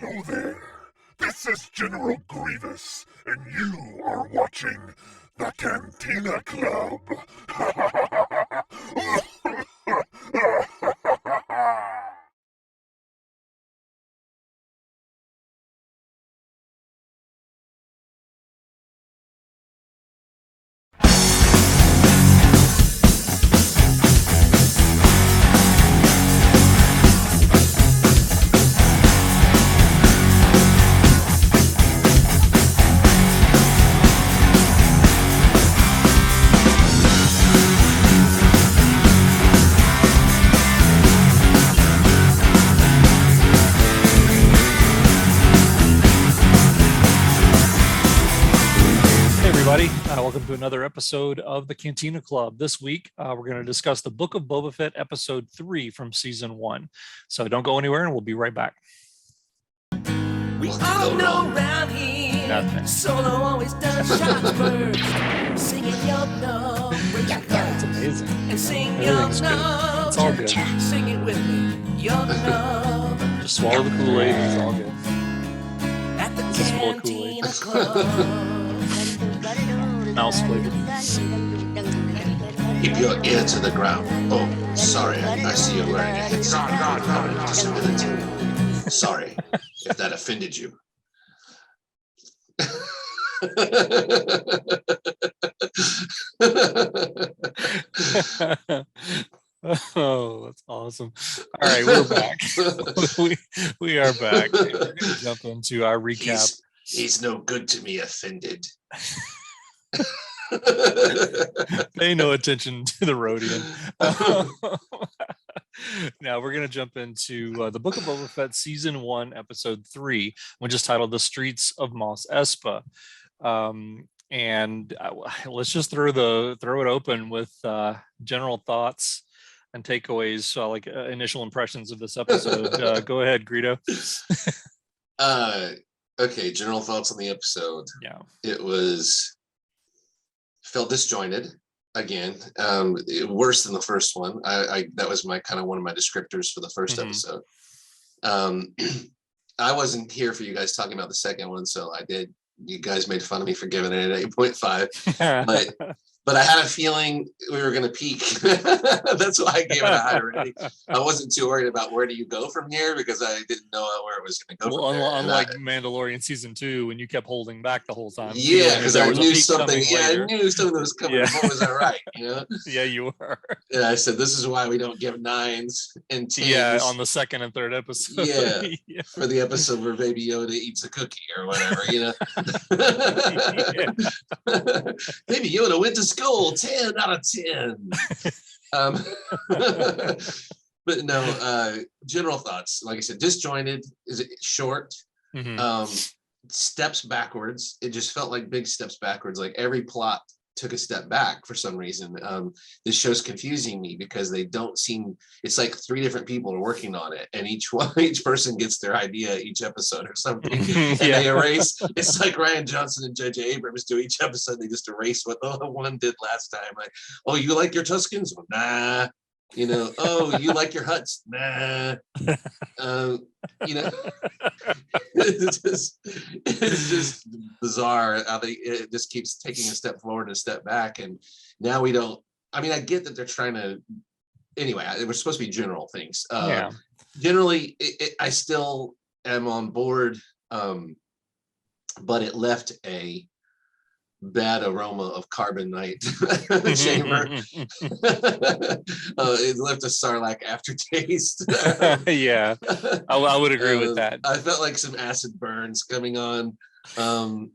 Hello there. This is General Grievous, and you are watching the Cantina Club. Welcome to another episode of the Cantina Club. This week, we're going to discuss the Book of Boba Fett, episode 3 from season 1. So don't go anywhere, and we'll be right back. We all know around here, Nothing. Solo always does shots first. Singing your love, It's amazing. and sing your Everything's good. love. It's all good. Sing it with me, your love. Just swallow the Kool-Aid. It's all good. At the Just full of Kool-Aid. Cantina Club. Mouse flavored. Keep your ear to the ground. Oh, sorry, I see you're wearing a headset. Just a minute. Sorry if that offended you. Oh, that's awesome. All right, we're back. we are back. We're going to jump into our recap. He's no good to me, offended. Pay no attention to the Rhodian. Now we're going to jump into the Book of Boba Fett season 1 episode 3, which is titled The Streets of Mos Espa. And let's just throw it open with general thoughts and takeaways, like initial impressions of this episode. Go ahead, Greedo. Okay, general thoughts on the episode. Yeah, it felt disjointed again. Worse than the first one. I that was my kind of one of my descriptors for the first episode. I wasn't here for you guys talking about the second one, so I did. You guys made fun of me for giving it an 8.5, but I had a feeling we were going to peak. That's why I gave it a higher rating. I wasn't too worried about where do you go from here because I didn't know where it was going to go. Well, from there. unlike Mandalorian season 2, when you kept holding back the whole time. Yeah, because I knew something. Yeah, I knew something was coming. Yeah. What was I right? You know. Yeah, you were. Yeah, I said this is why we don't give 9s and 10s. Yeah, on the second and third episode. Yeah, Yeah. for the episode where Baby Yoda eats a cookie or whatever, you know. Baby Yoda went to school. 10 out of 10. But no, general thoughts. Like I said, disjointed. Is it short? Steps backwards. It just felt like big steps backwards. Like every plot took a step back for some reason. This show's confusing me because they don't seem. It's like 3 different people are working on it, and each person gets their idea each episode or something, and they erase. It's like Ryan Johnson and J.J. Abrams do each episode. They just erase what the one did last time. Like, oh, you like your Tuscans? Well, nah. You know, oh, you like your Huts? Nah. You know, it's just bizarre how it just keeps taking a step forward and a step back. And now we don't, I mean, I get that they're trying to, anyway, it was supposed to be general things. Generally, I still am on board, but it left a bad aroma of carbonite chamber. It left a sarlacc aftertaste. Yeah, I would agree with that. I felt like some acid burns coming on. But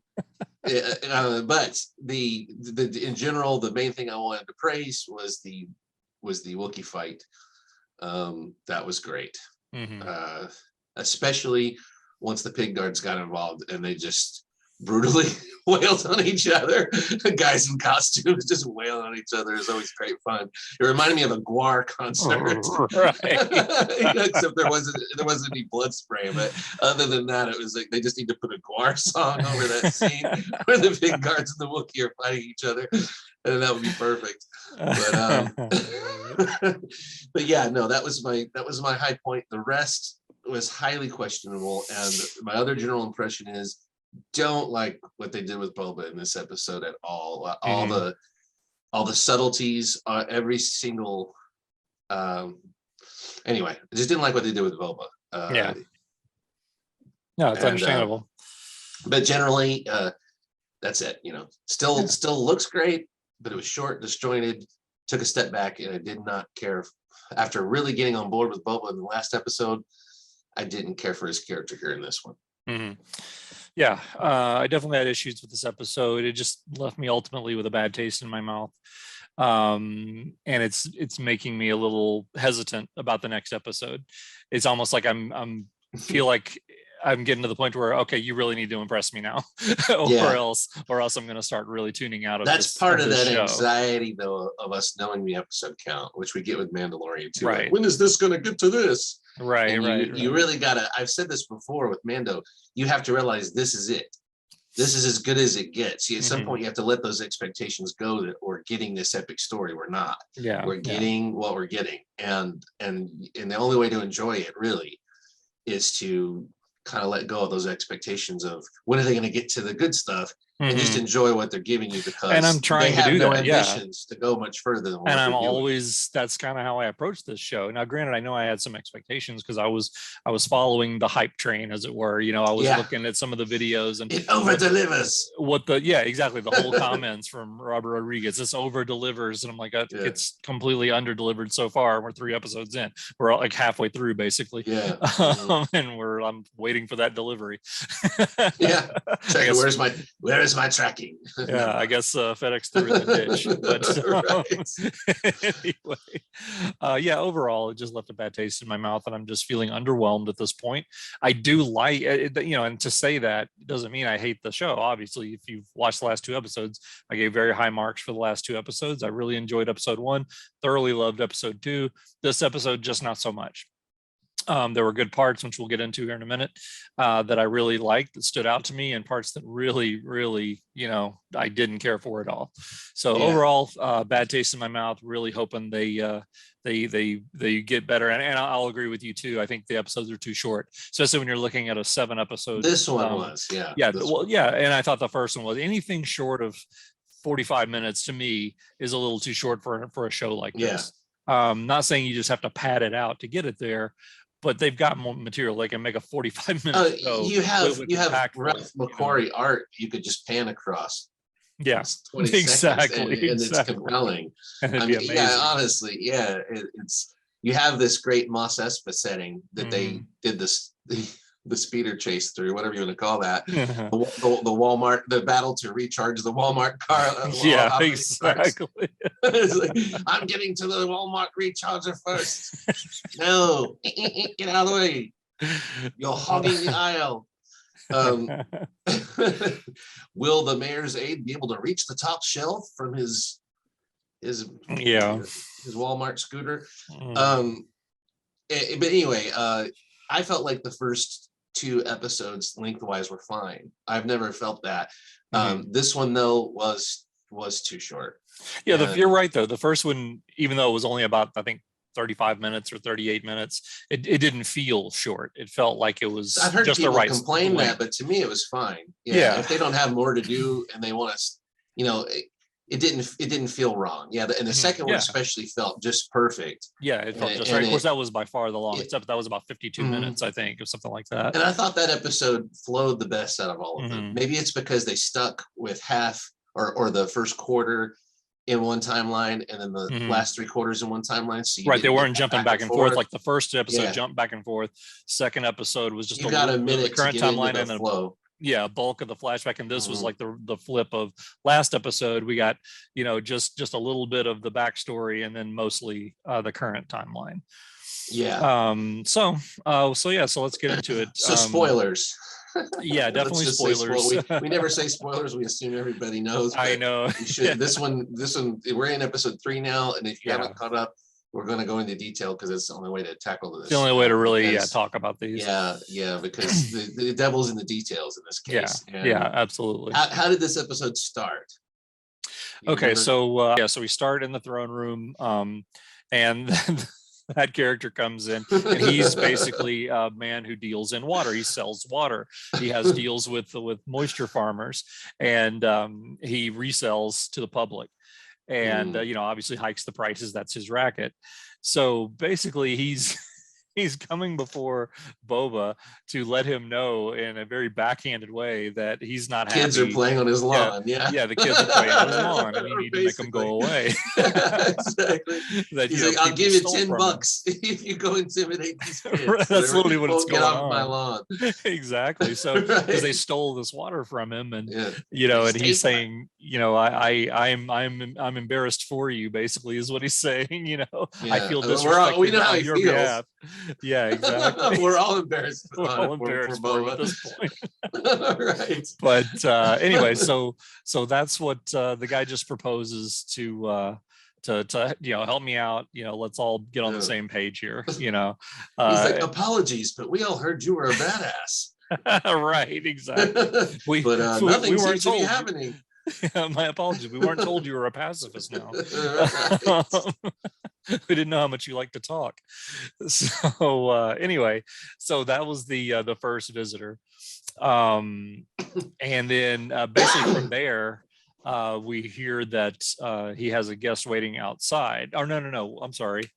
the in general, the main thing I wanted to praise was the Wookiee fight. That was great. Especially once the pig guards got involved and they just brutally wailed on each other. Guys in costumes just wailing on each other is always great fun. It reminded me of a Guar concert. Right. Except there wasn't any blood spray, but other than that, it was like they just need to put a Guar song over that scene where the big guards and the Wookiee are fighting each other, and that would be perfect. But but yeah, no, that was my high point. The rest was highly questionable. And my other general impression is don't like what they did with Boba in this episode at all. All the subtleties, every single anyway, I just didn't like what they did with Boba. Yeah. No, it's understandable. But generally, that's it. Still looks great, but it was short, disjointed, took a step back, and I did not care. After really getting on board with Boba in the last episode, I didn't care for his character here in this one. Yeah, I definitely had issues with this episode. It just left me ultimately with a bad taste in my mouth. And it's making me a little hesitant about the next episode. It's almost like I'm feel like I'm getting to the point where, okay, you really need to impress me now, or else I'm going to start really tuning out of That's this. part of that show. Anxiety, though, of us knowing the episode count, which we get with Mandalorian too. Right. Like, when is this going to get to this? Right, You really gotta. I've said this before with Mando. You have to realize this is it. This is as good as it gets. At some point, you have to let those expectations go. That we're getting this epic story. We're not. Yeah, we're getting what we're getting, and the only way to enjoy it really is to kind of let go of those expectations of when are they going to get to the good stuff, and just enjoy what they're giving you, because and I'm trying they have to do no that, ambitions to go much further than what and I'm they're doing. always, that's kind of how I approach this show. Now, granted, I know I had some expectations because I was following the hype train, as it were. I was looking at some of the videos, and it over delivers. Exactly, the whole comments from Robert Rodriguez, this over delivers, and I'm like, it's completely under delivered so far. We're 3 episodes in, we're all like halfway through basically, and I'm waiting for that delivery. Check where is my tracking? I guess FedEx threw in the ditch, but anyway, overall it just left a bad taste in my mouth, and I'm just feeling underwhelmed at this point. I do like it, and to say that doesn't mean I hate the show. Obviously, if you've watched the last 2 episodes, I gave very high marks for the last 2 episodes. I really enjoyed episode 1, thoroughly loved episode 2. This episode, just not so much. There were good parts, which we'll get into here in a minute, that I really liked, that stood out to me, and parts that really, really, I didn't care for at all. So overall, bad taste in my mouth. Really hoping they get better. And I'll agree with you too. I think the episodes are too short, especially when you're looking at a 7 episode. This one was, and I thought the first one was. Anything short of 45 minutes to me is a little too short for a show like this. Not saying you just have to pad it out to get it there, but they've got more material. They can make a 45-minute show. You have Ralph McQuarrie art you could just pan across. Yeah, exactly. And it's compelling. And honestly, it's you have this great Mos Espa setting that they did the speeder chase through, whatever you want to call that. The Walmart, the battle to recharge the Walmart car. Exactly. It's like, I'm getting to the Walmart recharger first. No, get out of the way. You're hogging the aisle. Will the mayor's aide be able to reach the top shelf from his Walmart scooter? But anyway, I felt like the first 2 episodes lengthwise were fine. I've never felt that. This one though was too short. You're right though. The first one, even though it was only about, I think, 35 minutes or 38 minutes, it didn't feel short. It felt like it was. I've heard just people the right complain that, but to me it was fine. If they don't have more to do and they want to, it didn't feel wrong. And the second one especially felt just perfect. It felt just right. Of course, that was by far the longest. That was about 52 minutes, I think, or something like that. And I thought that episode flowed the best out of all of them. Maybe it's because they stuck with half or the first quarter in one timeline, and then the last 3 quarters in one timeline. So they weren't jumping back and forth. Like the first episode jumped back and forth. Second episode was just a minute the current timeline and flow. Bulk of the flashback, and this was like the flip of last episode. We got just a little bit of the backstory, and then mostly the current timeline. So let's get into it. So spoilers. Definitely spoilers. We never say spoilers. We assume everybody knows. I know. This one, we're in episode 3 now, and if you haven't caught up, we're going to go into detail because it's the only way to tackle this. The only way to really talk about these. Because the devil's in the details in this case. Absolutely. How did this episode start? So we start in the throne room, and that character comes in, and he's basically a man who deals in water. He sells water. He has deals with moisture farmers, and he resells to the public. And obviously hikes the prices. That's his racket. So basically, he's coming before Boba to let him know in a very backhanded way that he's not happy. Kids are playing on his lawn. Yeah, the kids are playing on his lawn, and you need to make them go away. Exactly. That, he's like, I'll give you $10 if you go intimidate these kids. That's literally what it's going on. Get off on. my lawn. Exactly. So because they stole this water from him, and and he's saying, I'm embarrassed for you. Basically, is what he's saying. I feel disrespected we know how on he your feels. behalf. Yeah, exactly. We're all embarrassed. We're all embarrassed for him at this point. Right. But anyway, so that's what the guy just proposes to help me out. Let's all get on the same page here. He's like, apologies, but we all heard you were a badass. Right, exactly. But nothing seems to be happening. My apologies. We weren't told you were a pacifist now. We didn't know how much you like to talk. So anyway, so that was the first visitor. And then basically from there, we hear that he has a guest waiting outside. Oh, no. I'm sorry.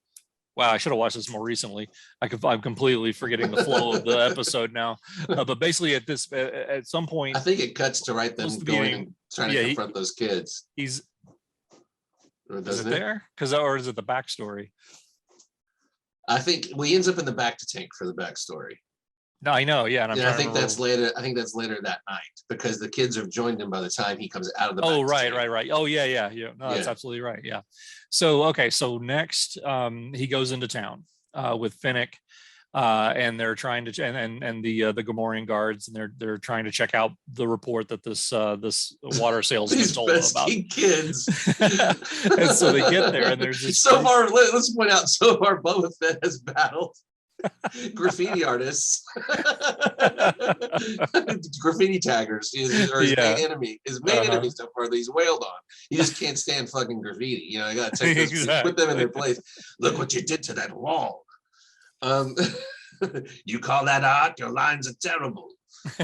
Wow, I should have watched this more recently. I'm completely forgetting the flow of the episode now. But basically, at some point, I think it cuts to right then going and trying to confront those kids. Is it there? Or is it the backstory? I think he ends up in the back to tank for the backstory. No, I know. Yeah, and I think that's later. I think that's later that night because the kids have joined him by the time he comes out of the. Oh, right. Oh, yeah. No, that's absolutely right. Yeah. So okay, so next he goes into town with Finnick, and they're trying to and the Gamorrean guards, and they're trying to check out the report that this water salesman told them about. Kids. And so they get there, and there's this. So far, let's point out. So far, Boba Fett has battled graffiti artists, graffiti taggers. His main enemy. His main enemy so far that he's wailed on. He just can't stand fucking graffiti. I gotta take those, put them in their place. Look what you did to that wall. You call that art? Your lines are terrible.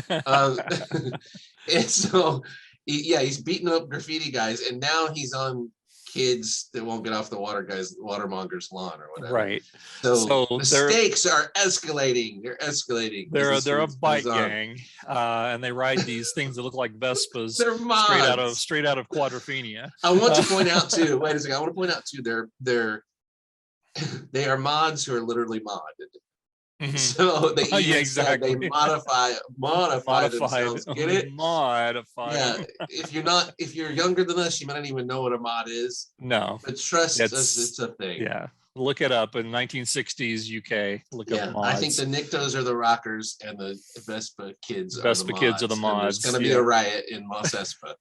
And so, he's beating up graffiti guys, and now he's on kids that won't get off the watermonger's lawn or whatever. Right. So the stakes are escalating. They're escalating. They're a bike gang, and they ride these things that look like Vespas. They're mods. straight out of Quadrophenia. I want to point out too. Wait a second. I want to point out too. They are mods who are literally modded. Mm-hmm. So they they modify themselves. Get it? Modify. Yeah. If you're younger than us, you might not even know what a mod is. No. But trust us, it's a thing. Yeah. Look it up in 1960s UK. Look up mods. I think the Nyctos are the rockers and the Vespa kids are the mods. There's gonna be a riot in Mos Espa.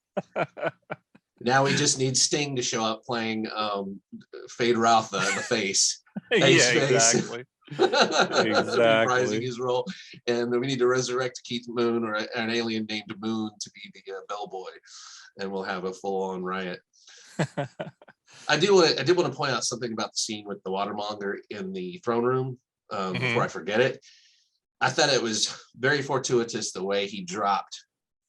Now we just need Sting to show up playing Fade Ralpha in the face. Exactly. Reprising his role, and we need to resurrect Keith Moon or an alien named Moon to be the bellboy, and we'll have a full-on riot. I did want to point out something about the scene with the watermonger in the throne room before I forget it. I thought it was very fortuitous the way he dropped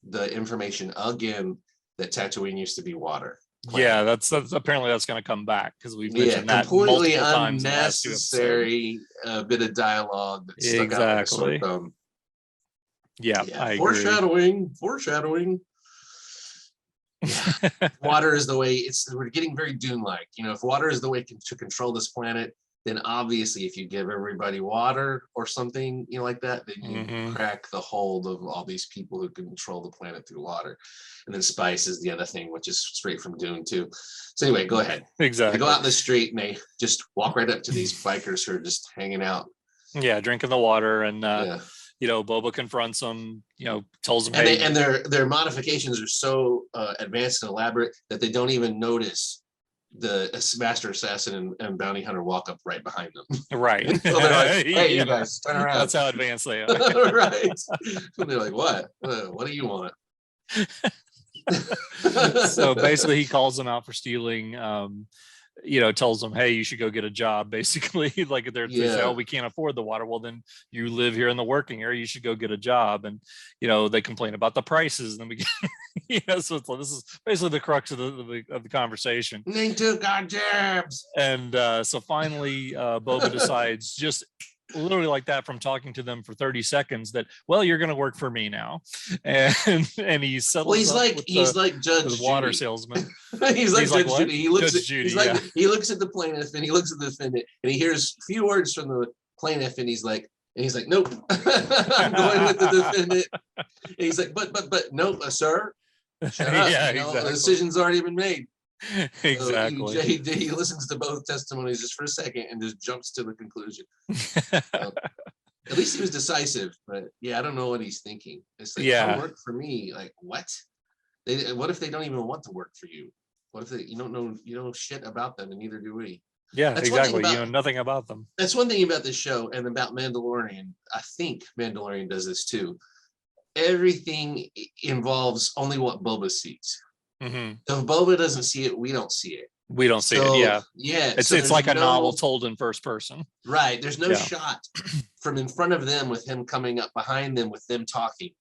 the information again that Tatooine used to be water. Yeah, that's apparently that's going to come back because we've mentioned that completely multiple times. Unnecessary bit of dialogue that stuck out like a sore thumb. I agree. Foreshadowing. Yeah. Water is the way we're getting very Dune-like. If water is the way to control this planet, then obviously if you give everybody water or something like that, then you crack the hold of all these people who control the planet through water. And then spice is the other thing, which is straight from Dune too. So anyway, go ahead. Exactly. They go out in the street and they just walk right up to these bikers who are just hanging out. Yeah, drinking the water, and Boba confronts them. Tells them, and their modifications are so advanced and elaborate that they don't even notice the master assassin and bounty hunter walk up right behind them. Right. So they're like, hey, you guys, turn around. That's how advanced they are. Right. And they're like, what? What do you want? So basically he calls them out for stealing tells them, hey, you should go get a job, basically. Like they say, oh, we can't afford the water. Well, then you live here in the working area, you should go get a job. And they complain about the prices, and then we get so this is basically the crux of the conversation. They took our jobs. And so finally Boba decides, just literally like that, from talking to them for 30 seconds, that, well, you're going to work for me now. And he settles he's like Judge water Judy. salesman. he's like Judge Judy. He looks Judge at Judy, he looks at the plaintiff and he looks at the defendant and he hears a few words from the plaintiff and he's like, nope. I'm going with the defendant. And he's like, but nope, sir. Shut up. Yeah, exactly. The decision's already been made. Exactly. So he listens to both testimonies just for a second and just jumps to the conclusion. At least he was decisive, but I don't know what he's thinking. It's like, come work for me. Like, what? What if they don't even want to work for you? What if you don't know shit about them, and neither do we? Yeah, that's exactly. You know nothing about them. That's one thing about this show and about Mandalorian. I think Mandalorian does this too. Everything involves only what Boba sees. Mm-hmm. So if Boba doesn't see it, we don't see it. We don't see it. Yeah. Yeah. It's like a novel told in first person. Right. There's no shot from in front of them with him coming up behind them with them talking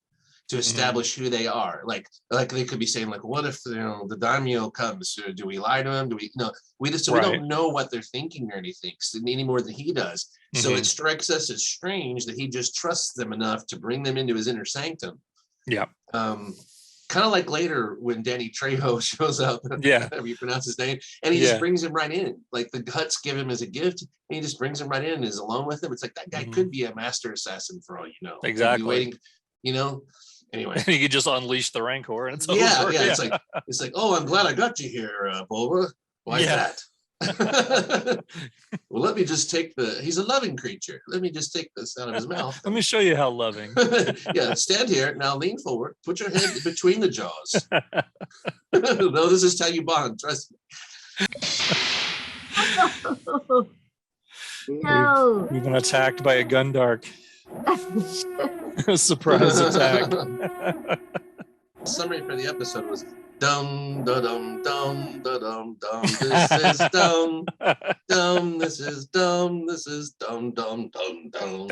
to establish who they are. Like they could be saying, like, what if the daimyo comes? Do we lie to him? Do we we don't know what they're thinking or anything any more than he does. So it strikes us as strange that he just trusts them enough to bring them into his inner sanctum. Yeah. Kind of like later when Danny Trejo shows up, however you pronounce his name, and he just brings him right in. Like the Huts give him as a gift, and he just brings him right in and is alone with him. It's like that guy could be a master assassin for all you know. Exactly. Waiting, Anyway, you could just unleash the Rancor, and it's over. It's like, oh, I'm glad I got you here, Boba. Why is that? Well, let me just take he's a loving creature. Let me just take this out of his mouth. Let me show you how loving. Stand here. Now lean forward. Put your head between the jaws. No, this is how you bond. Trust me. No. We've been attacked by a Gundark. A surprise attack. Summary for the episode was dum da dum dum da dum dum. This is dumb. Dumb. This is dumb. This is dumb dum dum dum.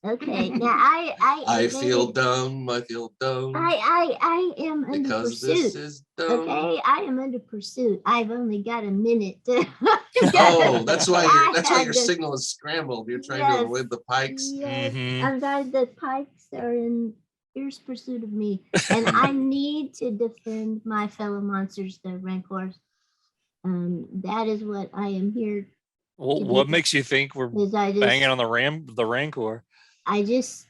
Okay. Now I feel dumb. I feel dumb. I am under because pursuit. This is dumb. Okay, I am under pursuit. I've only got a minute to. That's why your signal is scrambled. You're trying to avoid the Pykes. Yes, the Pykes are in fierce pursuit of me, and I need to defend my fellow monsters, the Rancors. That is what I am here. Well, what makes you think we're banging on the Rancor? I just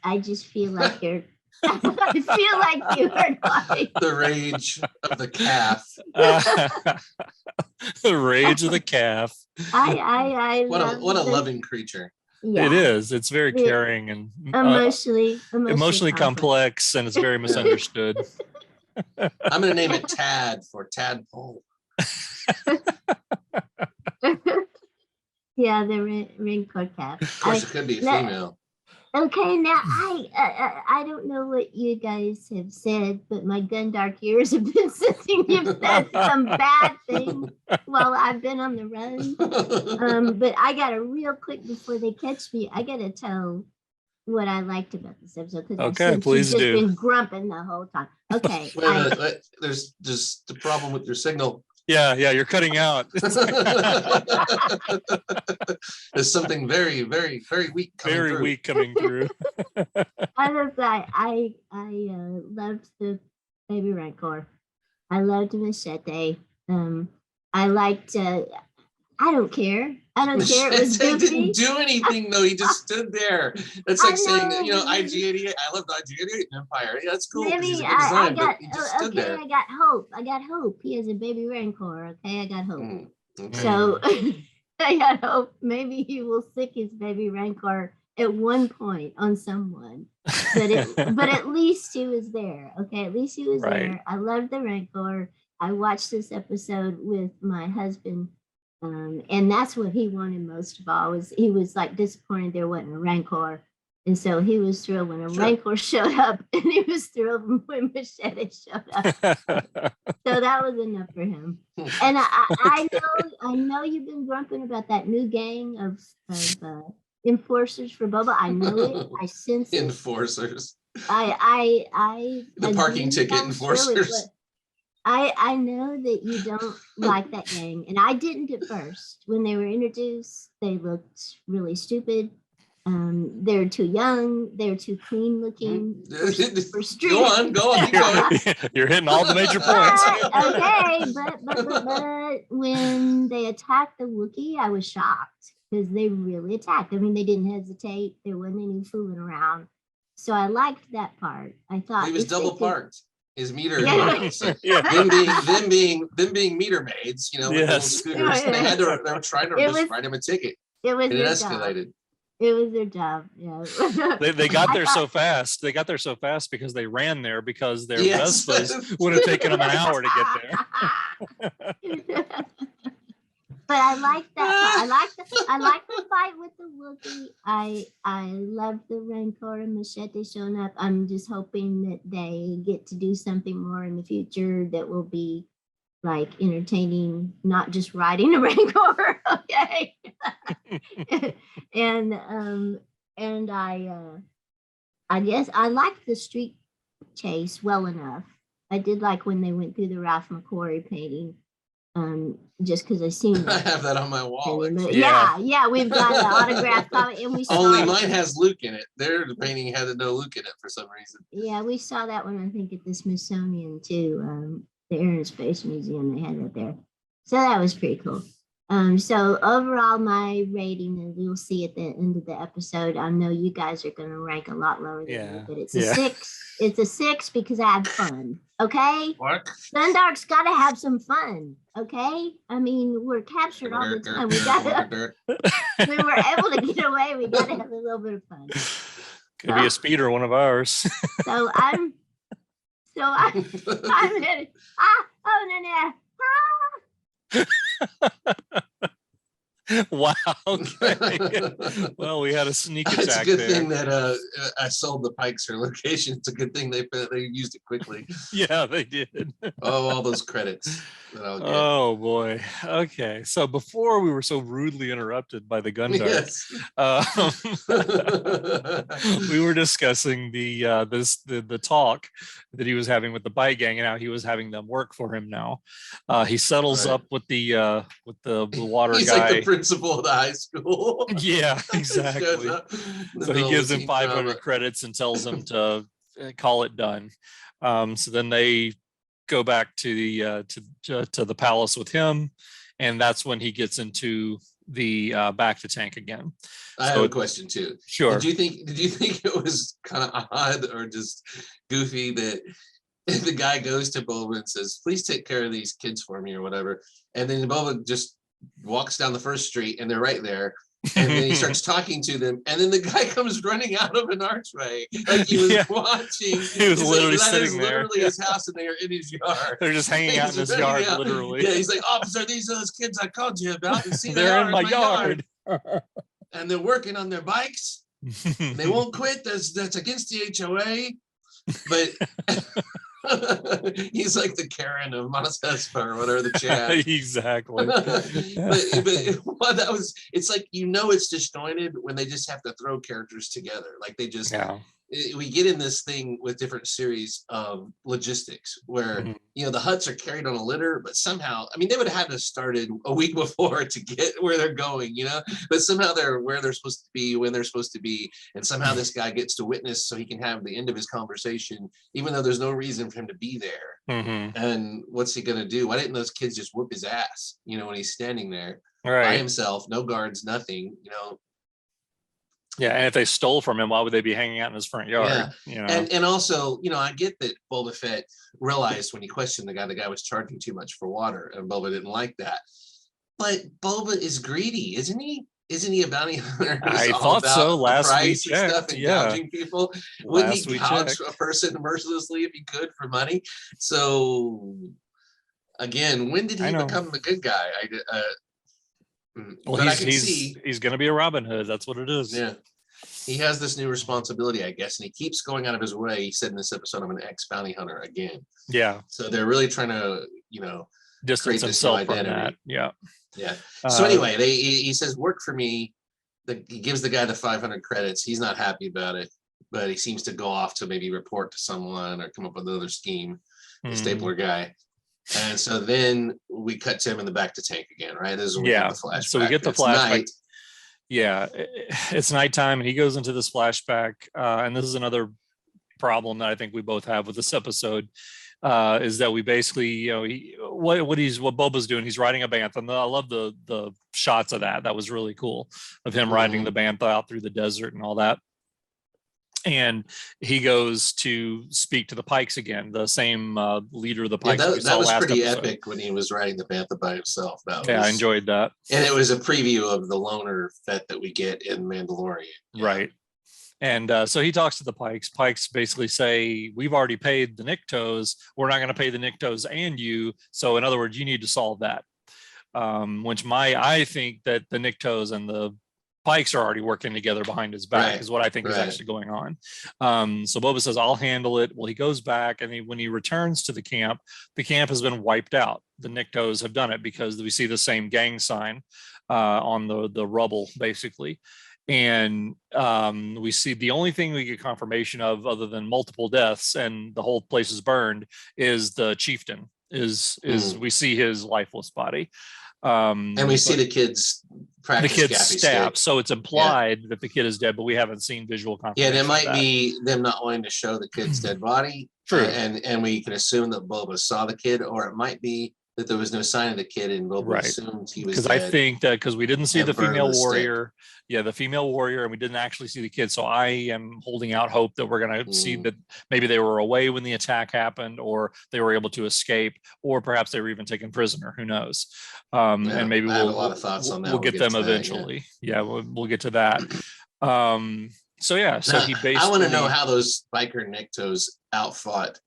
feel like you're. I feel like you are like the rage of the calf. The rage of the calf. I what a loving creature. Yeah. It is. It's very caring and emotionally complex, and it's very misunderstood. I'm gonna name it Tad for Tadpole. Yeah, the Rancor calf. Of course, it could be a female. Okay, now I don't know what you guys have said, but my Gundark ears have been sitting. You've said some bad things while I've been on the run. But I gotta real quick before they catch me. I gotta tell what I liked about this episode because please do. Been grumping the whole time. Okay, wait, there's just the problem with your signal. Yeah, you're cutting out. There's something very, very, very weak coming through. I loved the baby Rancor. I loved Machete. I liked. I don't care. It was goofy. Didn't do anything though. He just stood there. That's like saying, IG-88. I loved IG-88 Empire. Yeah, that's cool. Maybe I got hope. He has a baby Rancor. Okay, I got hope. Okay. So I got hope. Maybe he will sick his baby Rancor at one point on someone. But at least he was there. Okay, at least he was there. I loved the Rancor. I watched this episode with my husband. And that's what he wanted most of all. He was like disappointed there wasn't a Rancor. And so he was thrilled when a Rancor showed up, and he was thrilled when Machete showed up. So that was enough for him. And I know you've been grumping about that new gang of enforcers for Boba. I know it. I sense it. Enforcers. The parking ticket enforcers. I know that you don't like that gang, and I didn't at first. When they were introduced, they looked really stupid. They're too young. They're too clean looking for street. Go on, keep going. You're hitting all the major points. But when they attacked the Wookiee, I was shocked because they really attacked. I mean, they didn't hesitate. There wasn't any fooling around. So I liked that part. I thought he was double parked. His meter, Yeah. them being meter maids, with little scooters. Yeah. They were trying to just write him a ticket. It was and it escalated. Job. It was their job. Yeah. They got there so fast. They got there so fast because they ran there because their Vespas would have taken them an hour to get there. But I like that. I like the fight with the Wookiee. I love the Rancor and Machete showing up. I'm just hoping that they get to do something more in the future that will be like entertaining, not just riding a Rancor. Okay. and I guess I liked the street chase well enough. I did like when they went through the Ralph McQuarrie painting. Just because I seen I have that on my wall. Yeah, we've got an autograph copy, and we saw only mine has Luke in it. Their painting had no Luke in it for some reason. Yeah, we saw that one, I think, at the Smithsonian too. The Air and Space Museum, they had it there. So that was pretty cool. So overall, my rating, and we'll see at the end of the episode. I know you guys are going to rank a lot lower than me, but it's a 6. It's a 6 because I had fun. Okay. What? Gundark's got to have some fun. Okay. I mean, we're captured all the time. We when we're able to get away, we got to have a little bit of fun. Could be a speeder, one of ours. So I'm ready. Wow. Okay. Well, we had a sneak attack. It's a good there. thing that I sold the Pikes for location. It's a good thing they used it quickly. Yeah, they did. Oh, all those credits that I'll get. Oh boy. Okay. So before we were so rudely interrupted by the Gundark, yes. we were discussing the talk that he was having with the Pyke gang and how he was having them work for him now. He settles up with the water He's guy. like the principal of the high school. Yeah, exactly. So he gives him 500 credits and tells him to call it done. So then they go back to the palace with him, and that's when he gets into the back to tank again. I have a question too. Sure. Did you think it was kind of odd or just goofy that the guy goes to Boba and says, "Please take care of these kids for me," or whatever, and then Boba just walks down the first street and they're right there, and then he starts talking to them, and then the guy comes running out of an archway like he was watching. He was literally sitting there. Literally his house, and they're in his yard. They're just hanging out in his yard, literally. Yeah, he's like, "Officer, these are those kids I called you about. And see, they're in my yard. And they're working on their bikes. They won't quit. That's against the HOA." But he's like the Karen of Mos Espa or whatever, the Chad. Exactly. but well, it's like, it's disjointed when they just have to throw characters together. Like they just, we get in this thing with different series of logistics where, the Hutts are carried on a litter, but somehow, I mean, they would have had to have started a week before to get where they're going, but somehow they're where they're supposed to be, when they're supposed to be. And somehow this guy gets to witness so he can have the end of his conversation, even though there's no reason for him to be there. And what's he going to do? Why didn't those kids just whoop his ass, when he's standing there by himself, no guards, nothing, Yeah, and if they stole from him, why would they be hanging out in his front yard? Yeah. And also, I get that Boba Fett realized when he questioned the guy was charging too much for water, and Boba didn't like that. But Boba is greedy, isn't he? Isn't he a bounty hunter? I thought so. Last we checked, stuff and gouging people. Wouldn't he gouge a person mercilessly if he could for money? So, again, when did he become the good guy? Well, he's going to be a Robin Hood. That's what it is. Yeah. he has this new responsibility, I guess, and he keeps going out of his way. He said in this episode, I'm an ex-bounty hunter again. Yeah. So they're really trying to, Distance create this new himself from identity. that. Yeah. Yeah. So anyway, he says, work for me. He gives the guy the 500 credits. He's not happy about it, but he seems to go off to maybe report to someone or come up with another scheme, the stapler guy. And so then we cut to him in the back to tank again, right? This is when we get the flashback. So we get the It's flashback. night. Yeah, it's nighttime, and he goes into this flashback, and this is another problem that I think we both have with this episode, is that we basically, what Boba's doing, he's riding a bantha, and I love the shots of that. That was really cool, of him riding the bantha out through the desert and all that. And he goes to speak to the Pykes again, the same leader of the Pykes. That was pretty epic when he was riding the bantha by himself. I enjoyed that. And it was a preview of the loner Fett that we get in Mandalorian. Yeah. Right. And so he talks to the Pykes. Pykes basically say, we've already paid the Niktos. We're not going to pay the Niktos and you. So in other words, you need to solve that. I think that the Niktos and the Pykes are already working together behind his back, is what I think is actually going on. So Boba says, I'll handle it. Well, he goes back, and when he returns to the camp has been wiped out. The Niktos have done it because we see the same gang sign on the rubble, basically. And we see the only thing we get confirmation of, other than multiple deaths and the whole place is burned, is the chieftain. We see his lifeless body. And we see the kids practice the kid's gaffy stab. stick. So it's implied that the kid is dead, but we haven't seen visual confirmation. Yeah, and it might be them not wanting to show the kid's dead body. True. And we can assume that Boba saw the kid, or it might be that there was no sign of the kid and Boba assumed he was dead. Because I think that because we didn't see the burned female the stick. warrior. Yeah, the female warrior, and we didn't actually see the kid. So I am holding out hope that we're going to see that maybe they were away when the attack happened, or they were able to escape, or perhaps they were even taken prisoner. Who knows? And maybe I have a lot of thoughts on that. We'll get them eventually. We'll get to that. So he basically. I want to know how those biker Niktos outfought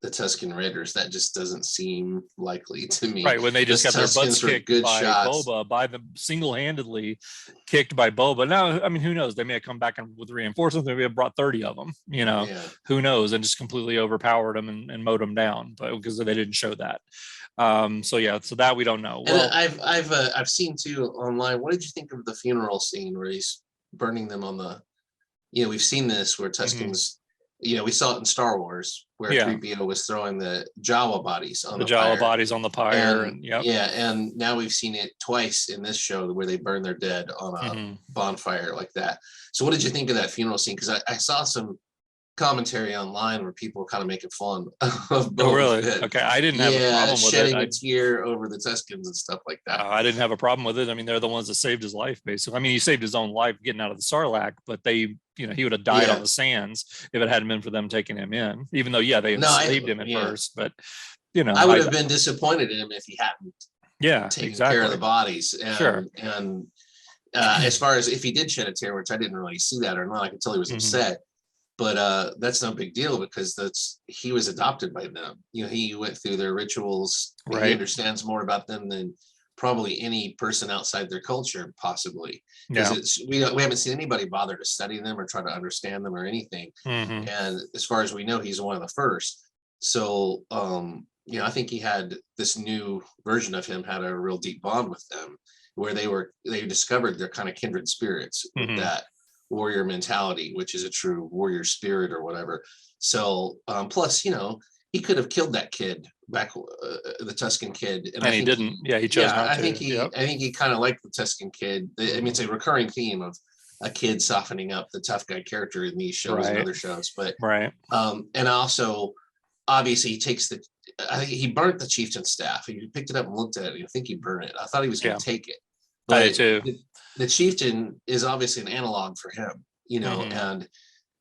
the Tusken Raiders. That just doesn't seem likely to me. Right, when they just got their butts kicked by Boba, by them single-handedly kicked by Boba. Now, I mean, who knows? They may have come back with reinforcements. They may have brought 30 of them. Who knows? And just completely overpowered them and mowed them down, but because they didn't show that. So that we don't know. Well, and I've seen too online. What did you think of the funeral scene where he's burning them on the? We've seen this where Tuskens. We saw it in Star Wars where 3PO was throwing the Jawa bodies on the Jawa pyre. bodies on the pyre. And now we've seen it twice in this show where they burn their dead on a bonfire like that. So what did you think of that funeral scene? Because I saw some commentary online where people were kind of making fun of Boba. Oh, really? Fett. Okay, I didn't have a problem with shedding a tear over the Tuskens and stuff like that. I didn't have a problem with it. I mean, they're the ones that saved his life, basically. I mean, he saved his own life getting out of the Sarlacc, but he would have died on the sands if it hadn't been for them taking him in. Even though, they enslaved him at first, but I would have been disappointed in him if he hadn't taken care of the bodies. And as far as if he did shed a tear, which I didn't really see that or not, I could tell he was upset. But that's no big deal because he was adopted by them. He went through their rituals. Right. He understands more about them than probably any person outside their culture, possibly. Because we haven't seen anybody bother to study them or try to understand them or anything. And as far as we know, he's one of the first. So I think he had this new version of him had a real deep bond with them, where they discovered their kind of kindred spirits with that warrior mentality, which is a true warrior spirit or whatever. So plus he could have killed that kid back, the Tusken kid, and he didn't. He chose not to. I think he kind of liked the Tusken kid. I mean, it's a recurring theme of a kid softening up the tough guy character in these shows and other shows, but and also obviously he takes I think he burnt the chieftain's staff. He picked it up and looked at it. I think he burned it. I thought he was going to take it. But I too. The chieftain is obviously an analog for him, and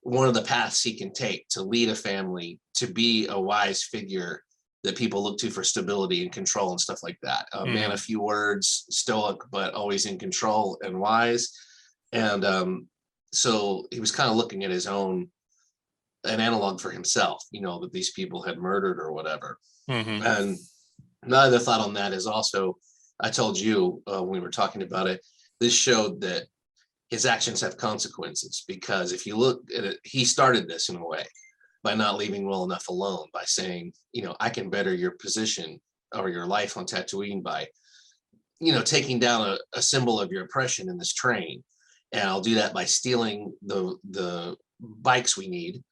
one of the paths he can take to lead a family, to be a wise figure that people look to for stability and control and stuff like that. A man of few words, stoic, but always in control and wise. And so he was kind of looking at an analog for himself, that these people had murdered or whatever. And my other thought on that is also, I told you when we were talking about it, this showed that his actions have consequences, because if you look at it, he started this in a way by not leaving well enough alone, by saying, I can better your position or your life on Tatooine by, taking down a symbol of your oppression in this train. And I'll do that by stealing the bikes we need.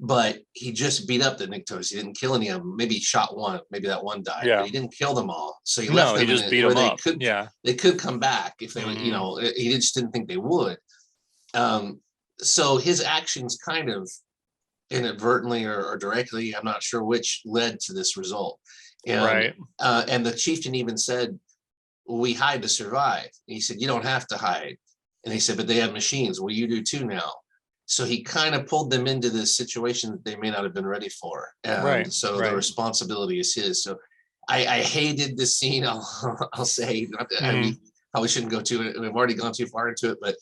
But he just beat up the Niktos. He didn't kill any of them. Maybe he shot one. Maybe that one died. Yeah. But he didn't kill them all. So he left them. He just beat where them up. They could come back if they, he just didn't think they would. So his actions kind of inadvertently or directly, I'm not sure which, led to this result. And, Right. And the chieftain even said, we hide to survive. And he said, you don't have to hide. And he said, but they have machines. Well, you do too now. So he kind of pulled them into this situation that they may not have been ready for. And so the responsibility is his. So I hated this scene. I'll say, I mean, probably shouldn't go too, we've already gone too far into it, but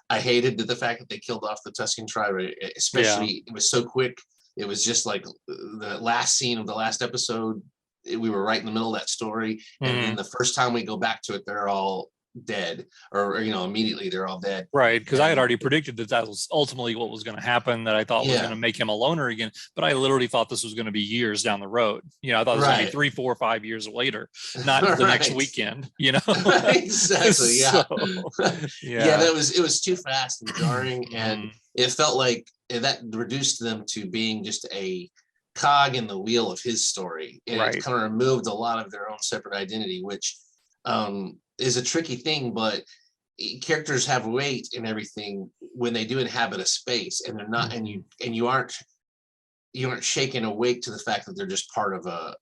I hated the fact that they killed off the Tusken tribe, especially it was so quick. It was just like the last scene of the last episode. We were right in the middle of that story. And then the first time we go back to it, they're all dead, or immediately they're all dead. Right, because I had already predicted that was ultimately what was going to happen, that I thought was going to make him a loner again. But I literally thought this was going to be years down the road. I thought it was going to be 3, 4, 5 years later, not the next weekend. Exactly. Yeah. So, It was too fast and jarring, and it felt like that reduced them to being just a cog in the wheel of his story, and it kind of removed a lot of their own separate identity, which is a tricky thing. But characters have weight and everything when they do inhabit a space, and they're not, and you aren't shaken awake to the fact that they're just part of a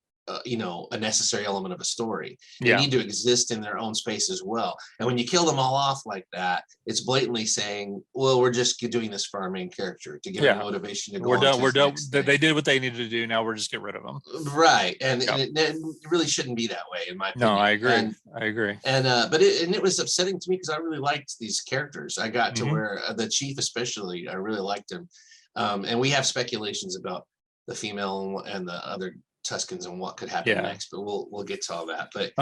necessary element of a story. They need to exist in their own space as well. And when you kill them all off like that, it's blatantly saying, well, we're just doing this for our main character to give them motivation to go. We're done. They did what they needed to do. Now we're just get rid of them. Right. And it really shouldn't be that way, in my opinion. No, I agree. And but it was upsetting to me, because I really liked these characters. I got to where the chief, especially, I really liked him. And we have speculations about the female and the other Tuskens and what could happen next, but we'll get to all that. But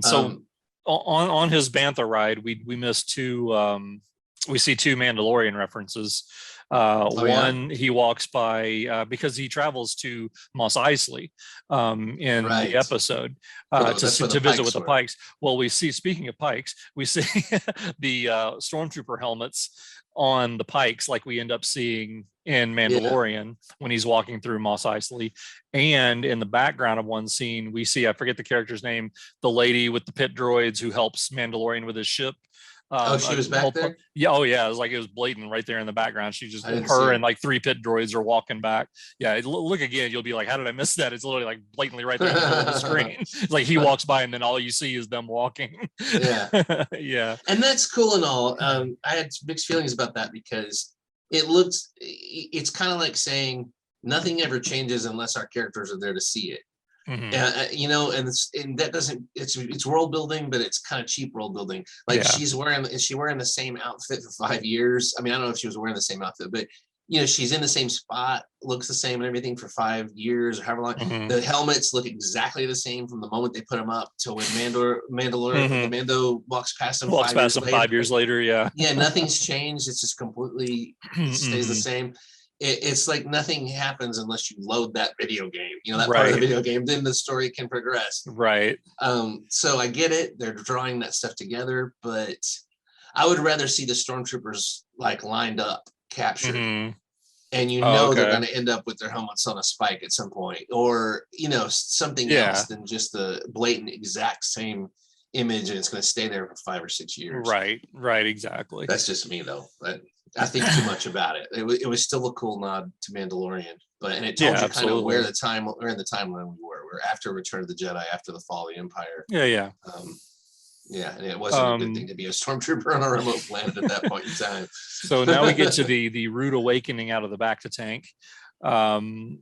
so on his Bantha ride, we missed two. We see two Mandalorian references. One, he walks by because he travels to Mos Eisley in the episode to visit with the Pikes. Well, we see, speaking of Pikes, we see the stormtrooper helmets on the Pikes, like we end up seeing in Mandalorian when he's walking through Mos Eisley. And in the background of one scene, we see, I forget the character's name, the lady with the pit droids who helps Mandalorian with his ship. She was back there? Yeah. Oh, yeah. It was like, it was blatant right there in the background. She just, her and like 3 pit droids are walking back. Yeah. Look again. You'll be like, how did I miss that? It's literally like blatantly right there in the middle of the screen. It's like he walks by and then all you see is them walking. Yeah. Yeah. And that's cool and all. I had mixed feelings about that, because it's kind of like saying nothing ever changes unless our characters are there to see it. And that doesn't, it's world building, but it's kind of cheap world building. Like is she wearing the same outfit for 5 years? I mean, I don't know if she was wearing the same outfit, but she's in the same spot, looks the same and everything for 5 years or however long. The helmets look exactly the same from the moment they put them up to when Mando walks past them. 5 years later. Yeah. Yeah. Nothing's changed. It's just completely stays the same. It's like nothing happens unless you load that video game, that part of the video game, then the story can progress. Right. So I get it. They're drawing that stuff together, but I would rather see the stormtroopers like lined up, captured, and they're going to end up with their helmets on a spike at some point, or, something else than just the blatant exact same image, and it's going to stay there for 5 or 6 years. Right. Exactly. That's just me though. I think too much about it. It was still a cool nod to Mandalorian, and it told you kind of where in the timeline we were. We're after Return of the Jedi, after the fall of the Empire. Yeah. And it wasn't a good thing to be a stormtrooper on a remote planet at that point in time. So now we get to the rude awakening out of the Bacta tank.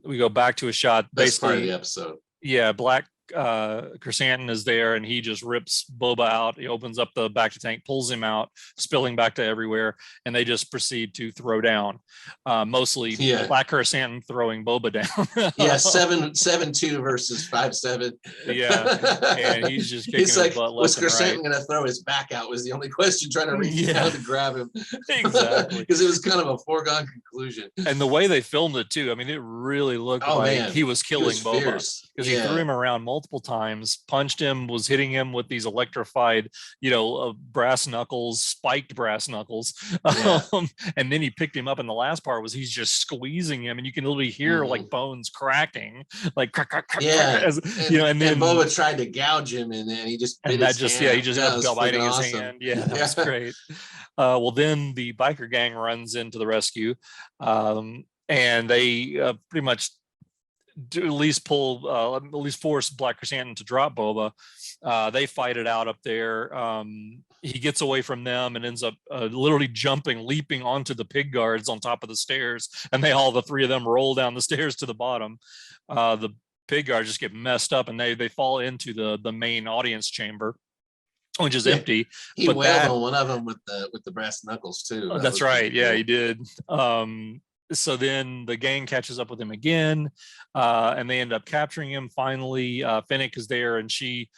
We go back to a shot. Best Basically, part of the episode. Yeah, Black Chrysanthemum is there, and he just rips Boba out. He opens up the back to tank, pulls him out, spilling back to everywhere, and they just proceed to throw down. Mostly Black Chrysanthemum throwing Boba down. Yeah, 7-2 versus 5-7. Yeah, and he's just kicking his butt left was and right. Chrysanthemum going to throw his back out? Was the only question, trying to reach down to grab him. Exactly, because it was kind of a foregone conclusion. And the way they filmed it too, I mean, it really looked like he was killing Boba, because he threw him around multiple times, punched him, was hitting him with these electrified, brass knuckles, spiked brass knuckles, and then he picked him up. And the last part was he's just squeezing him, and you can literally hear like bones cracking, like crack, crack, crack, and then Boba tried to gouge him, and then he just he just ended up biting his hand. Yeah, that was great. Well, then the biker gang runs into the rescue, and they pretty much at least force Black Chrysanthemum to drop Boba. They fight it out up there. He gets away from them and ends up literally leaping onto the pig guards on top of the stairs, and the three of them roll down the stairs to the bottom. The pig guards just get messed up, and they fall into the main audience chamber, which is empty. He wailed on one of them with the brass knuckles too. That's right. Yeah, he did. So then the gang catches up with him again, and they end up capturing him. Finally, Fennec is there, and she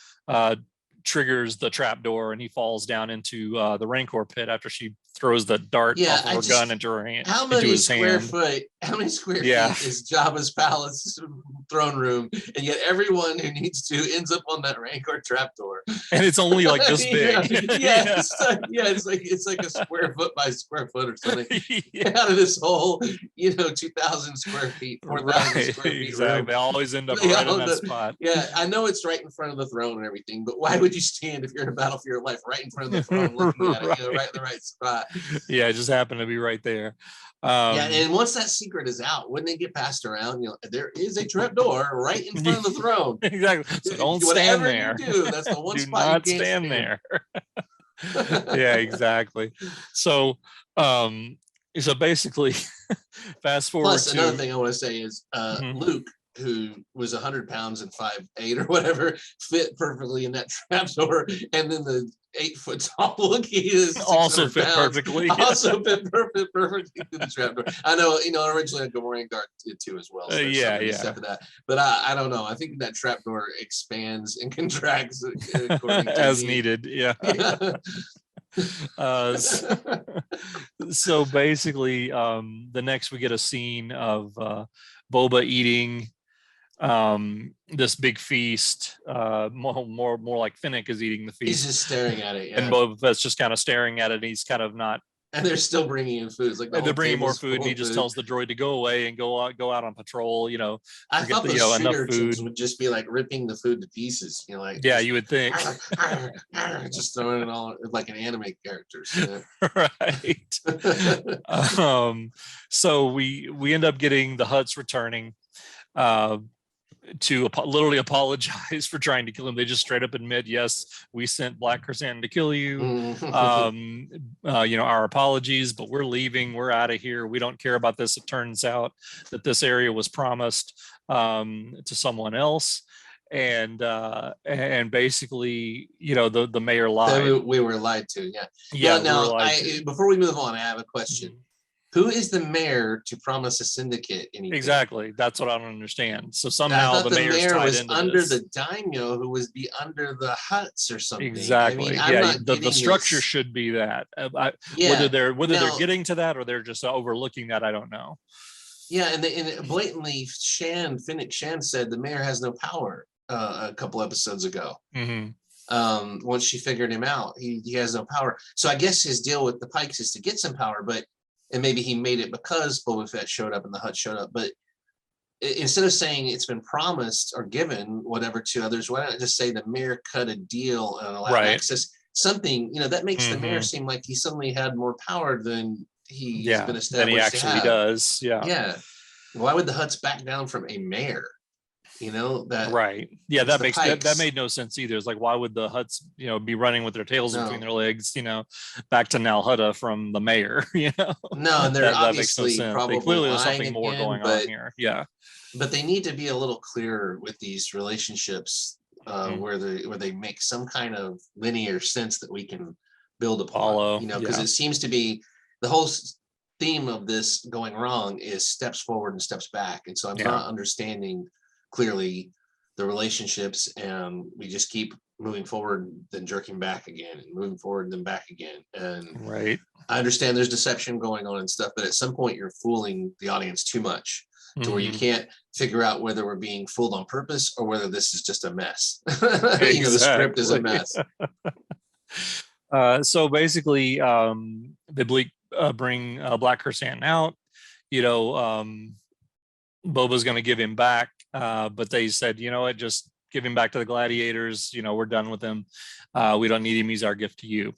triggers the trap door, and he falls down into the Rancor pit after she throws the dart off of her gun into her hand. How many square feet is Jabba's palace throne room? And yet everyone who needs to ends up on that Rancor trapdoor. And it's only like this big. It's like a square foot by square foot or something. Out of this whole, 2,000 square feet, 4,000 square feet. Exactly. Room. They always end up right in that spot. Yeah, I know it's right in front of the throne and everything, but why would you stand if you're in a battle for your life right in front of the throne, looking at it, right in the right spot? Yeah, it just happened to be right there. And once that secret is out, when they get passed around, there is a trap door right in front of the throne. Exactly. So don't stand there. You do, that's the one do spot not you can't stand there. Yeah, exactly. So basically, fast forward. Plus, another thing I want to say is Luke, who was 100 pounds and 5'8" or whatever, fit perfectly in that trapdoor, and then the 8 foot tall Wookiee is also fit perfectly. Also fit perfectly in the trapdoor. I know, originally Gundark did too as well. So except for that, but I don't know. I think that trapdoor expands and contracts according to as needed. Yeah. So basically, the next we get a scene of Boba eating this big feast, more like Fennec is eating the feast. He's just staring at it, and Boba Fett's just kind of staring at it, and he's kind of not. And they're still bringing in food. It's like they're bringing more food, and he just tells the droid to go away and go out on patrol. I thought the enough food would just be like ripping the food to pieces. You would think, just throwing it all like an anime characters. Right. So we end up getting the Hutts returning. To literally apologize for trying to kill him. They just straight up admit, yes, we sent Black Chrysanthemum to kill you. Our apologies, but we're leaving. We're out of here. We don't care about this. It turns out that this area was promised to someone else. And basically, the mayor lied. We were lied to. Yeah. Now, before we move on, I have a question. Mm-hmm. Who is the mayor to promise a syndicate anything? Exactly. That's what I don't understand. So somehow the mayor was under the daimyo, who was under the Hutts or something. Exactly. The structure should be that. Whether they're getting to that or they're just overlooking that, I don't know. Yeah, and blatantly, Fennec Shan said the mayor has no power a couple episodes ago. Mm-hmm. Once she figured him out, he has no power. So I guess his deal with the Pikes is to get some power, and maybe he made it because Boba Fett showed up and the Hutt showed up. But instead of saying it's been promised or given, whatever, to others, why not just say the mayor cut a deal and allowed access? Something, that makes the mayor seem like he suddenly had more power than he's been established than he actually does. Yeah. Yeah. Why would the Hutts back down from a mayor? That right. Yeah, that makes that made no sense either. It's like, why would the Hutts, be running with their tails between their legs, back to Nal Hutta from the mayor, No, and they're obviously probably clearly there's something more going on here. Yeah. But they need to be a little clearer with these relationships. where they make some kind of linear sense that we can build upon. Follow, Because it seems to be the whole theme of this going wrong is steps forward and steps back, and so I'm not understanding clearly the relationships, and we just keep moving forward, then jerking back again, and moving forward, then back again. And right. I understand there's deception going on and stuff, but at some point you're fooling the audience too much to where you can't figure out whether we're being fooled on purpose or whether this is just a mess. The script is a mess. So basically, they bring Black Chrysanthemum out. Boba's going to give him back, but they said, you know what, just give him back to the gladiators. We're done with him. We don't need him. He's our gift to you.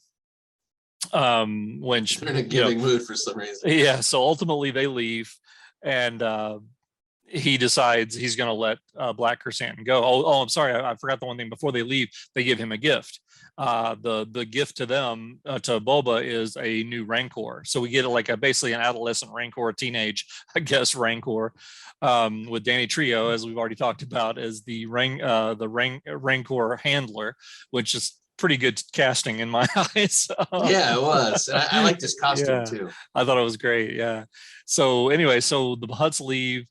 When they're in a giving mood for some reason. Yeah. So ultimately they leave, and he decides he's going to let Black Chrysanthemum go. Oh, I'm sorry. I forgot the one thing. Before they leave, they give him a gift. The gift to them, to Boba, is a new Rancor. So we get basically an adolescent Rancor, teenage, I guess, Rancor, with Danny Trejo, as we've already talked about, as the Rancor handler, which is pretty good casting in my eyes. Yeah, it was. And I liked his costume too. I thought it was great. Yeah. So anyway, so the Hutts leave.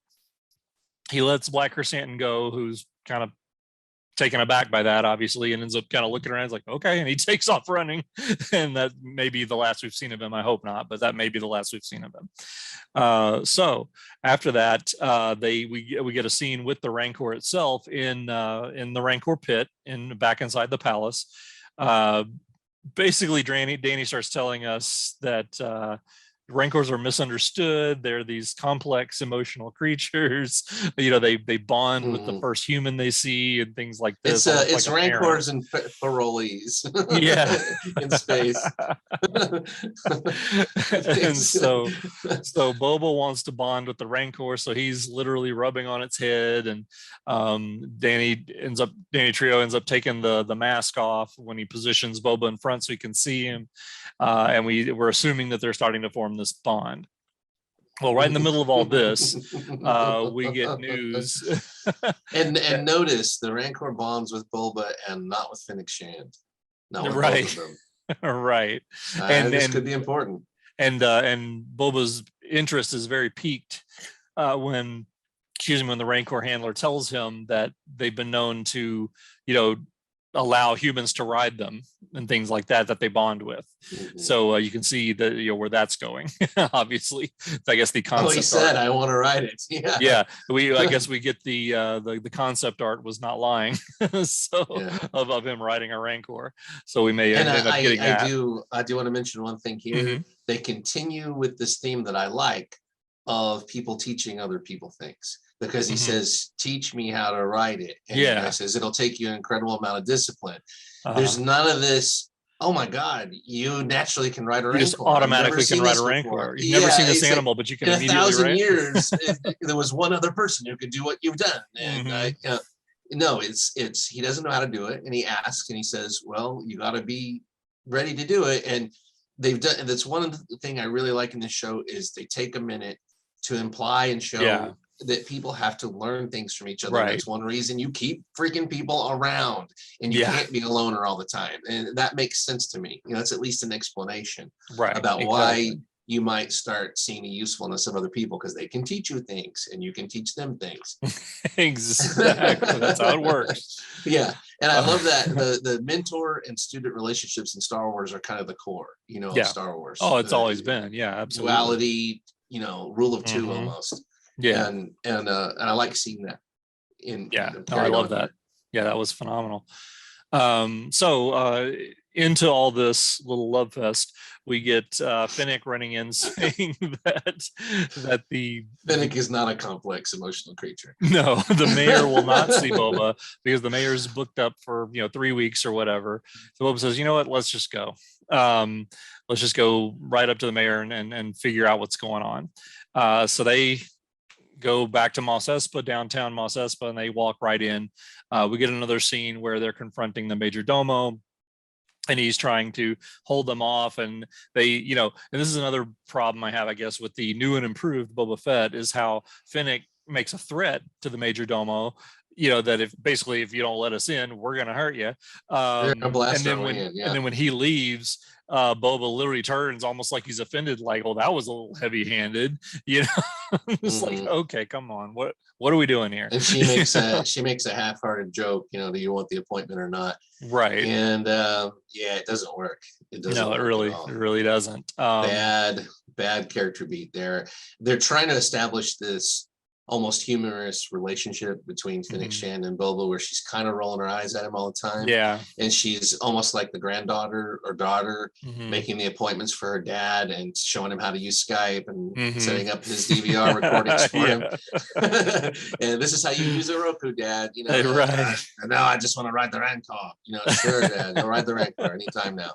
He lets Black Chrysanthemum go, who's kind of taken aback by that, obviously, and ends up kind of looking around. He's like, okay, and he takes off running. And that may be the last we've seen of him. I hope not, but that may be the last we've seen of him. So after that, we get a scene with the Rancor itself in the Rancor pit back inside the palace. Basically, Danny starts telling us that Rancors are misunderstood. They're these complex emotional creatures. They bond with the first human they see and things like this. It's Rancors and parolees. Yeah, in space. And so Boba wants to bond with the Rancor, so he's literally rubbing on its head, and Danny Trejo ends up taking the mask off when he positions Boba in front so he can see him, and we're assuming that they're starting to form this bond. Well, right in the middle of all this, we get news. and notice the Rancor bonds with Boba and not with Fennec Shand. Not with right. both of them. Right. This could be important. And Boba's interest is very piqued when the Rancor handler tells him that they've been known to, allow humans to ride them and things like that they bond with. So you can see that where that's going. Obviously, I guess the concept. He said, "I want to ride it." Yeah. Yeah. I guess we get the concept art was not lying. So of him riding a Rancor. So we may end up getting that. I do want to mention one thing here. They continue with this theme that I like of people teaching other people things. Because he says, teach me how to write it. And the guy says, it'll take you an incredible amount of discipline. There's none of this, oh my God, you naturally can write a Rancor. You just automatically can write a Rancor. You've never seen this animal, but you can immediately write. In 1,000 years, there was one other person who could do what you've done. And no, it's he doesn't know how to do it. And he asks and he says, well, you got to be ready to do it. And they've done, and that's one of the thing I really like in this show is they take a minute to imply and show that people have to learn things from each other. Right. That's one reason you keep freaking people around, and you can't be a loner all the time. And that makes sense to me. That's at least an explanation about why you might start seeing the usefulness of other people, because they can teach you things and you can teach them things. Exactly. That's how it works. Yeah. And I love that the mentor and student relationships in Star Wars are kind of the core, of Star Wars. Oh, it's always been. Yeah, absolutely. Duality, rule of two almost. Yeah. And I like seeing that I love that. Yeah, that was phenomenal. So into all this little love fest, we get Fennec running in saying that the Fennec is not a complex emotional creature. No, the mayor will not see Boba because the mayor's booked up for 3 weeks or whatever. So Boba says, you know what, let's just go. Let's just go right up to the mayor and figure out what's going on. So they go back to Mos Espa, downtown Mos Espa, and they walk right in. We get another scene where they're confronting the Major Domo, and he's trying to hold them off. And they, and this is another problem I have, I guess, with the new and improved Boba Fett, is how Fennec makes a threat to the Major Domo, that if you don't let us in, we're gonna hurt you. They're gonna blast and our way in, yeah. then when he leaves, Boba literally turns almost like he's offended, like, "Oh, that was a little heavy-handed," It's like, okay, come on, what are we doing here? And she makes a half-hearted joke, do you want the appointment or not? Right. And it doesn't work. It doesn't. No, it really doesn't. Bad character beat there. They're trying to establish this almost humorous relationship between Fennec Shand and Boba, where she's kind of rolling her eyes at him all the time. Yeah. And she's almost like the granddaughter or daughter, making the appointments for her dad and showing him how to use Skype and setting up his DVR recordings for him. And this is how you use a Roku, Dad. Right. And now I just want to ride the Rancor. Sure, Dad, you'll ride the Rancor anytime now.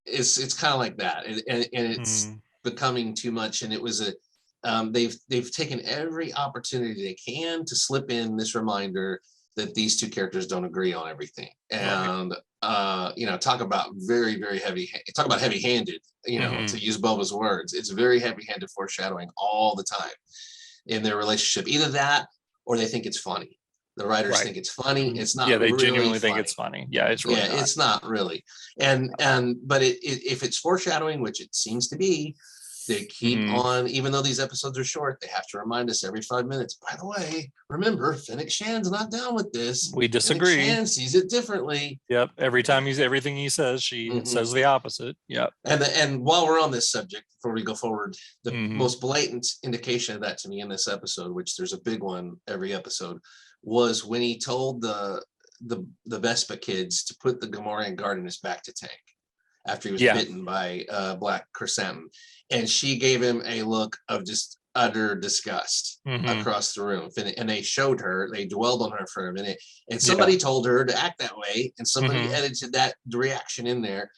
It's kind of like that, and it's becoming too much. And it was they've taken every opportunity they can to slip in this reminder that these two characters don't agree on everything. And talk about very, very talk about heavy-handed, to use Boba's words. It's very heavy-handed foreshadowing all the time in their relationship. Either that or they think it's funny. The writers think it's funny. It's not. Yeah, they really genuinely funny. think it's funny. Yeah, it's really. Yeah, it's not really. But if it's foreshadowing, which it seems to be, they keep on. Even though these episodes are short, they have to remind us every 5 minutes. By the way, remember, Fennec Shand's not down with this. We disagree. Fennec Shand sees it differently. Yep. Every time everything he says, she says the opposite. Yep. And while we're on this subject, before we go forward, the most blatant indication of that to me in this episode, which there's a big one every episode, was when he told the Vespa kids to put the Gamorrean guard in his back to tank after he was bitten by Black Chrysanthemum, and she gave him a look of just utter disgust across the room. And they dwelled on her for a minute, and somebody told her to act that way, and somebody edited that reaction in there.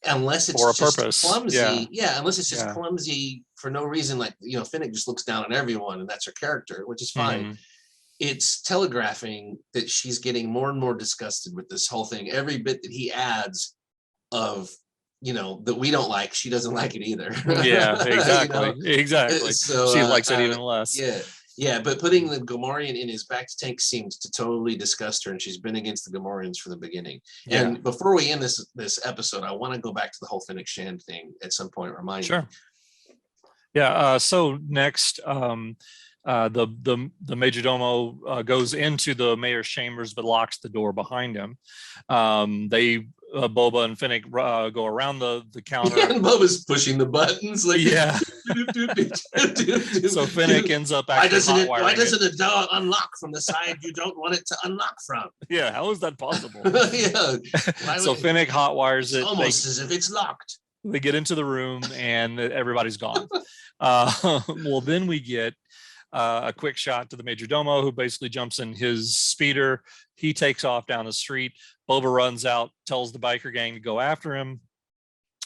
Unless it's just clumsy, unless it's just clumsy for no reason, like Fennec just looks down on everyone, and that's her character, which is fine. It's telegraphing that she's getting more and more disgusted with this whole thing. Every bit that he adds of, that we don't like, she doesn't like it either. Yeah, exactly. Exactly. So, she likes it even less. Yeah. But putting the Gamorrean in his back to tank seems to totally disgust her, and she's been against the Gamorreans from the beginning. Yeah. And before we end this episode, I want to go back to the whole Fennec Shand thing at some point. Remind me. Yeah. So next, the major domo goes into the mayor's chambers but locks the door behind him. Boba and Fennec go around the counter. And Boba's pushing the buttons like So Fennec ends up why doesn't the door unlock from the side you don't want it to unlock from? Yeah, how is that possible? So Fennec hotwires it almost as if it's locked. They get into the room and everybody's gone. Well, then we get a quick shot to the major domo, who basically jumps in his speeder. He takes off down the street. Boba runs out, tells the biker gang to go after him,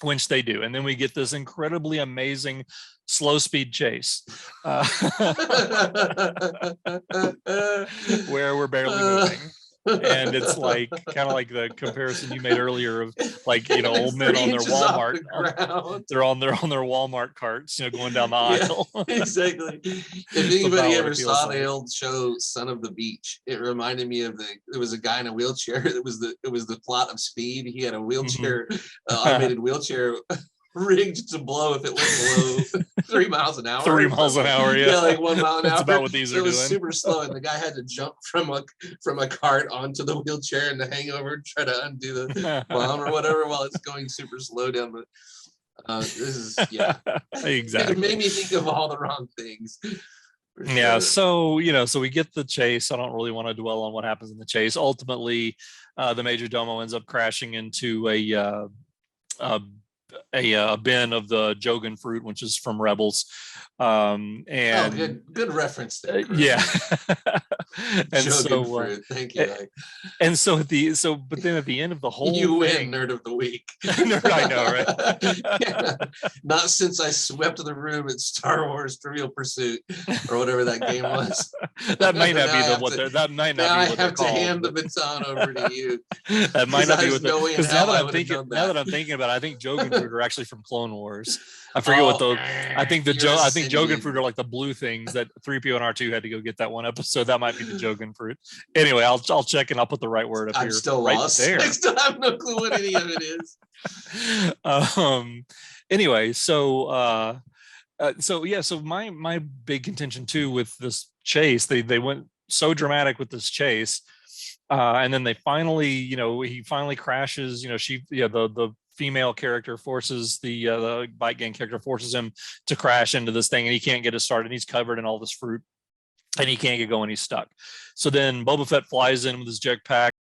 which they do. And then we get this incredibly amazing slow speed chase where we're barely moving. And it's like kind of like the comparison you made earlier of old men on their Walmart. They're on their Walmart carts, going down the aisle. Exactly. If anybody ever saw the old show Son of the Beach, it reminded me of there was a guy in a wheelchair. It was the plot of Speed. He had a wheelchair, automated wheelchair rigged to blow if it went below 3 miles an hour. 3 miles an hour, yeah. Like 1 mile an hour. That's about what these are doing. It was super slow, and the guy had to jump from a cart onto the wheelchair and the hangover and try to undo the bomb or whatever while it's going super slow down. But this is exactly. It made me think of all the wrong things. Yeah, so so we get the chase. I don't really want to dwell on what happens in the chase. Ultimately, the major domo ends up crashing into a bin of the Jogan fruit, which is from Rebels. And good reference there. Yeah. And Jogan fruit. Thank you. And so but then at the end of the whole you thing, win, nerd of the week. I know, right? Yeah. Not since I swept the room at Star Wars Trivial Pursuit or whatever that game was. That might not be that might not be what I have to hand the baton over to you. That might not be what because now that I'm thinking about it, I think Jogan fruit are actually from Clone Wars. I forget what those. I think Jogan fruit are like the blue things that 3PO and R2 had to go get that one episode. That might be the Jogan fruit. Anyway, I'll check and I'll put the right word up here. I'm still right lost. there. I still have no clue what any of it is. Anyway, so my big contention too with this chase, they went so dramatic with this chase, and then they finally, he finally crashes. The female character forces the bike gang character forces him to crash into this thing, and he can't get it started. And he's covered in all this fruit, and he can't get going. He's stuck. So then Boba Fett flies in with his jetpack.